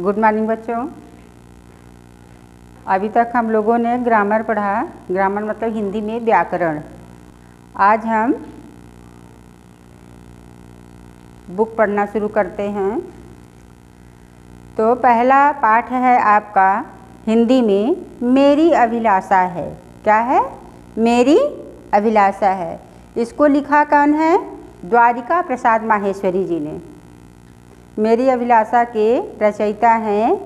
Good morning बच्चों। अभी तक हम लोगों ने ग्रामर पढ़ा। ग्रामर मतलब हिंदी में व्याकरण। आज हम बुक पढ़ना शुरू करते हैं। तो पहला पाठ है आपका हिंदी में मेरी अभिलाषा है। क्या है? मेरी अभिलाषा है। इसको लिखा कौन है? द्वारिका प्रसाद माहेश्वरी जी ने। मेरी अभिलाषा के रचयिता हैं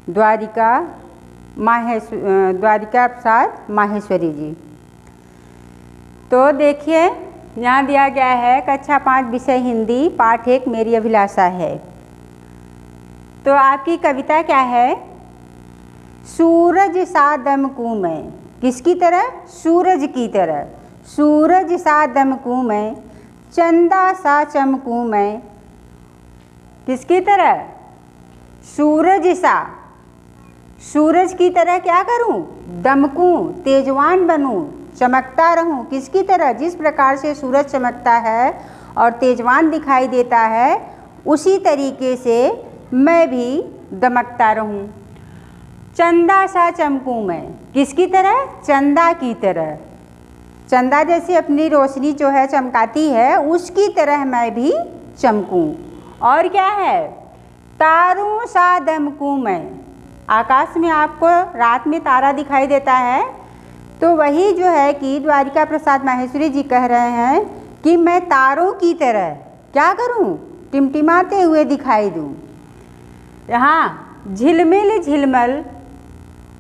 द्वारिका प्रसाद माहेश्वरी जी। तो देखिए यहाँ दिया गया है कक्षा 5 विषय हिंदी पाठ 1 मेरी अभिलाषा है। तो आपकी कविता क्या है? सूरज सा दमकूं मैं। किसकी तरह? सूरज की तरह। सूरज सा दमकूं मैं, चंदा सा चमकूं मैं। किसकी तरह? सूरज सा। सूरज की तरह क्या करूं? दमकूं, तेजवान बनूं, चमकता रहूं। किसकी तरह? जिस प्रकार से सूरज चमकता है और तेजवान दिखाई देता है, उसी तरीके से मैं भी दमकता रहूं। चंदा सा चमकूं मैं। किसकी तरह? चंदा की तरह। चंदा जैसे अपनी रोशनी जो है चमकाती है, उसकी तरह मैं भी चमकूं। और क्या है? तारों सा दमकूं मैं। आकाश में आपको रात में तारा दिखाई देता है, तो वही जो है कि द्वारिका प्रसाद माहेश्वरी जी कह रहे हैं कि मैं तारों की तरह क्या करूं? टिमटिमाते हुए दिखाई दूं। यहाँ झिलमिल झिलमल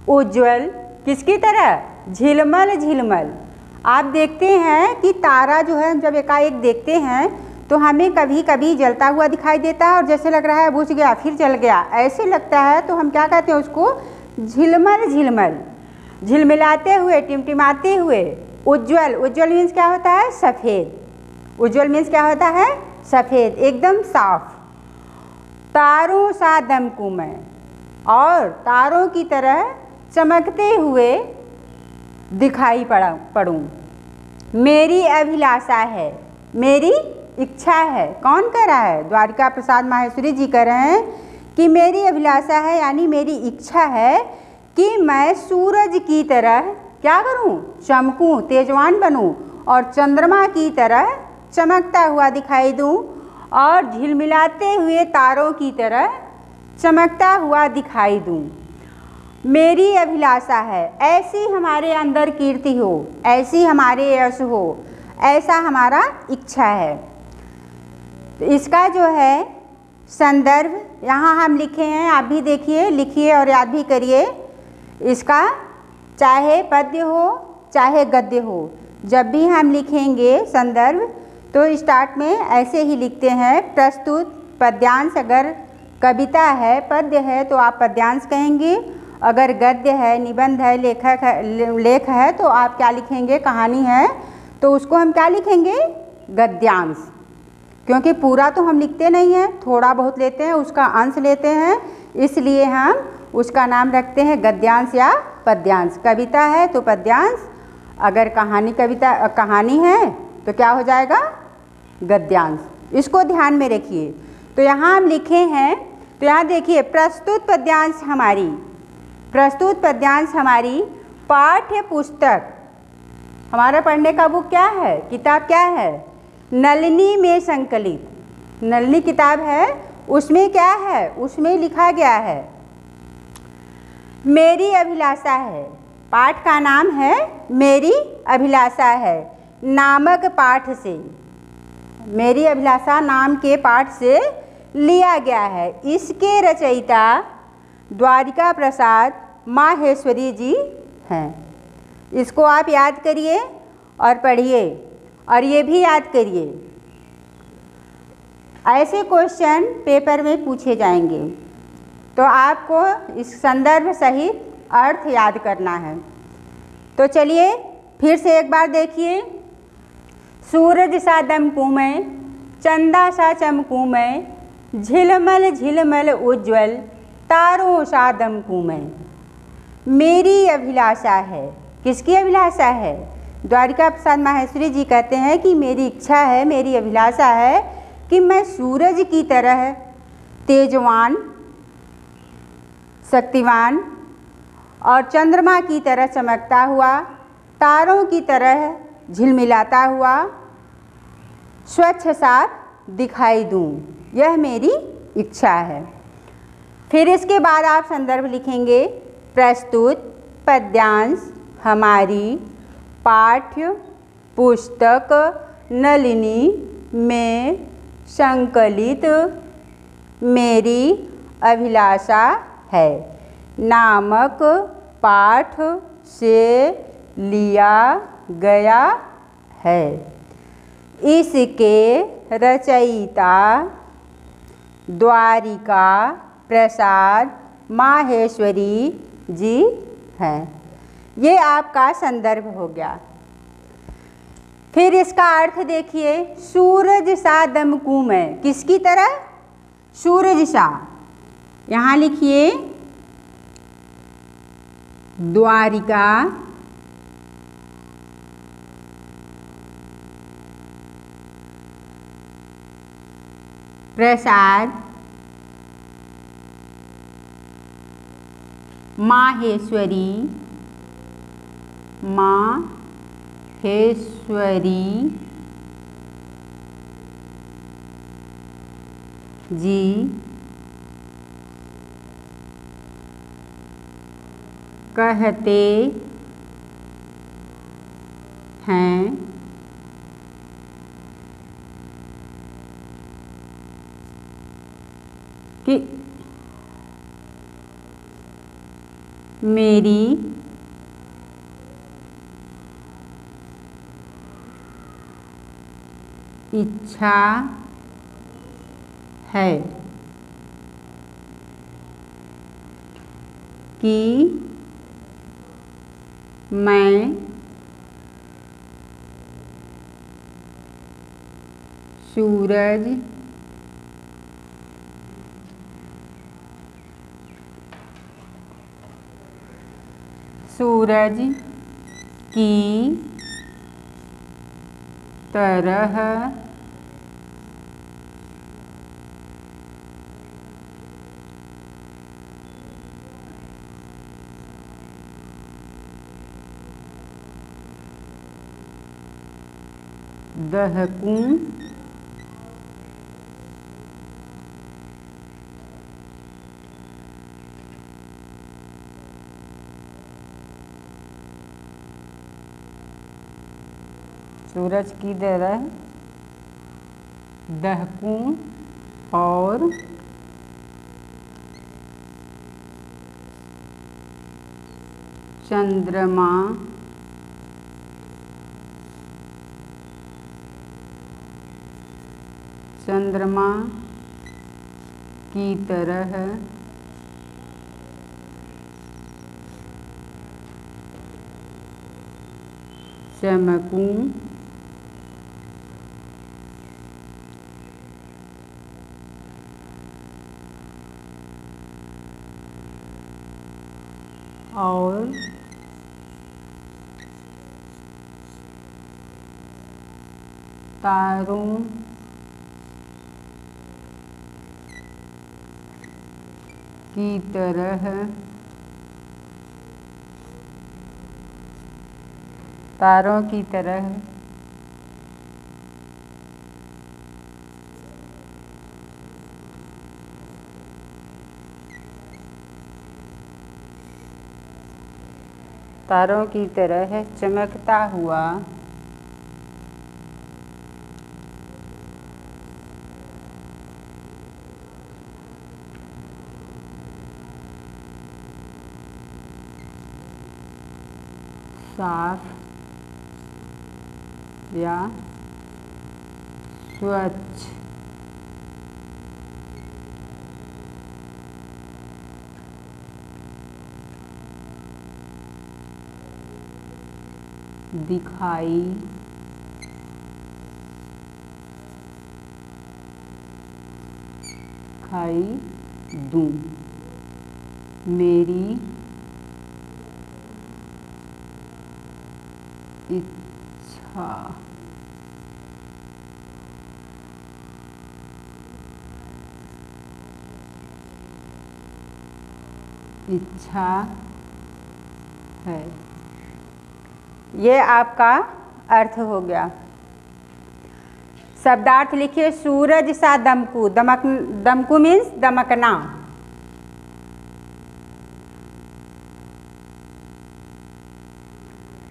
उज्ज्वल। किसकी तरह? झिलमल झिलमल। आप देखते हैं कि तारा जो है जब एकाएक देखते हैं तो हमें कभी कभी जलता हुआ दिखाई देता है और जैसे लग रहा है बुझ गया फिर जल गया, ऐसे लगता है। तो हम क्या कहते हैं उसको? झिलमल झिलमल। झिलमिलाते हुए, टिमटिमाते हुए। उज्ज्वल। उज्ज्वल मीन्स क्या होता है? सफ़ेद। उज्ज्वल मीन्स क्या होता है? सफ़ेद, एकदम साफ। तारों सा दमकूं मैं, और तारों की तरह चमकते हुए दिखाई पड़ूं। मेरी अभिलाषा है, मेरी इच्छा है। कौन कह रहा है? द्वारिका प्रसाद माहेश्वरी जी कह रहे हैं कि मेरी अभिलाषा है, यानी मेरी इच्छा है कि मैं सूरज की तरह क्या करूं? चमकूं, तेजवान बनूं, और चंद्रमा की तरह चमकता हुआ दिखाई दूं, और झिलमिलाते हुए तारों की तरह चमकता हुआ दिखाई दूं। मेरी अभिलाषा है। ऐसी हमारे अंदर कीर्ति हो, ऐसी हमारे यश हो, ऐसा हमारा इच्छा है। तो इसका जो है संदर्भ यहाँ हम लिखे हैं, आप भी देखिए, लिखिए और याद भी करिए। इसका चाहे पद्य हो चाहे गद्य हो, जब भी हम लिखेंगे संदर्भ तो स्टार्ट में ऐसे ही लिखते हैं। प्रस्तुत पद्यांश, अगर कविता है, पद्य है तो आप पद्यांश कहेंगे। अगर गद्य है, निबंध है, लेख है तो आप क्या लिखेंगे? कहानी है तो उसको हम क्या लिखेंगे? गद्यांश। क्योंकि पूरा तो हम लिखते नहीं हैं, थोड़ा बहुत लेते हैं, उसका अंश लेते हैं, इसलिए हम उसका नाम रखते हैं गद्यांश या पद्यांश। कविता है तो पद्यांश, अगर कहानी है तो क्या हो जाएगा? गद्यांश। इसको ध्यान में रखिए। तो यहाँ हम लिखे हैं, तो यहाँ देखिए प्रस्तुत पद्यांश हमारी पाठ्य पुस्तक। हमारा पढ़ने का बुक क्या है? किताब क्या है? नलिनी में संकलित। नलिनी किताब है, उसमें क्या है? उसमें लिखा गया है मेरी अभिलाषा है। पाठ का नाम है मेरी अभिलाषा है नामक पाठ से। मेरी अभिलाषा नाम के पाठ से लिया गया है। इसके रचयिता द्वारिका प्रसाद माहेश्वरी जी हैं। इसको आप याद करिए और पढ़िए, और ये भी याद करिए, ऐसे क्वेश्चन पेपर में पूछे जाएंगे तो आपको इस संदर्भ सहित अर्थ याद करना है। तो चलिए फिर से एक बार देखिए। सूरज सा दमकूं मैं, चंदा सा चमकूं मैं, झिलमल झिलमल उज्ज्वल, तारों सा दमकूं मैं। मेरी अभिलाषा है। किसकी अभिलाषा है? द्वारिका प्रसाद माहेश्वरी जी कहते हैं कि मेरी इच्छा है, मेरी अभिलाषा है कि मैं सूरज की तरह तेजवान शक्तिवान और चंद्रमा की तरह चमकता हुआ, तारों की तरह झिलमिलाता हुआ, स्वच्छ साफ दिखाई दूं, यह मेरी इच्छा है। फिर इसके बाद आप संदर्भ लिखेंगे। प्रस्तुत पद्यांश हमारी पाठ्य पुस्तक नलिनी में संकलित मेरी अभिलाषा है नामक पाठ से लिया गया है। इसके रचयिता द्वारिका प्रसाद माहेश्वरी जी हैं। ये आपका संदर्भ हो गया। फिर इसका अर्थ देखिए। सूरज सा दमकूं मैं, किसकी तरह? सूरज सा। यहाँ लिखिए द्वारिका प्रसाद माहेश्वरी जी कहते हैं कि मेरी इच्छा है कि मैं सूरज की तरह दहकूं सूरज की तरह दहकूं और चंद्रमा की तरह चमकूं और तारों की तरह चमकता हुआ साफ या स्वच्छ दिखाई दूं, मेरी इच्छा इच्छा है। ये आपका अर्थ हो गया। शब्दार्थ लिखिए, सूरज सा दमकू। दमकू मीन्स दमकना।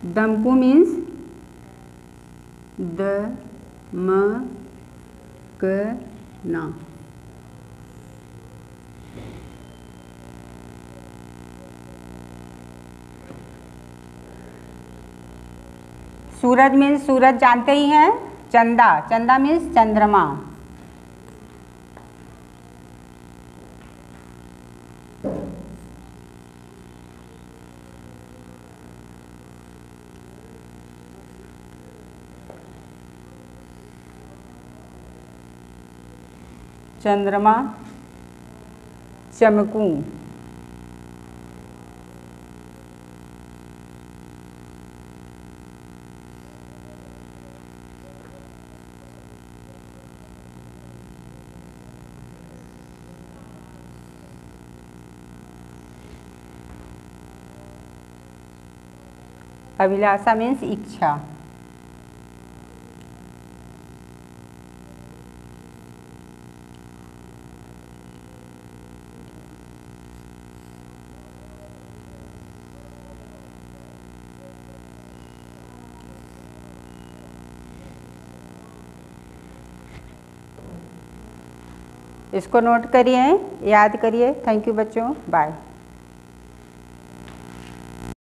दमकू मीन्स दमकना। सूरज मीन्स सूरज जानते ही हैं। चंदा, चंदा मीन्स चंद्रमा। चंद्रमा, चमकू। अभिलाषा मीन्स इच्छा। इसको नोट करिए, याद करिए। थैंक यू बच्चों, बाय।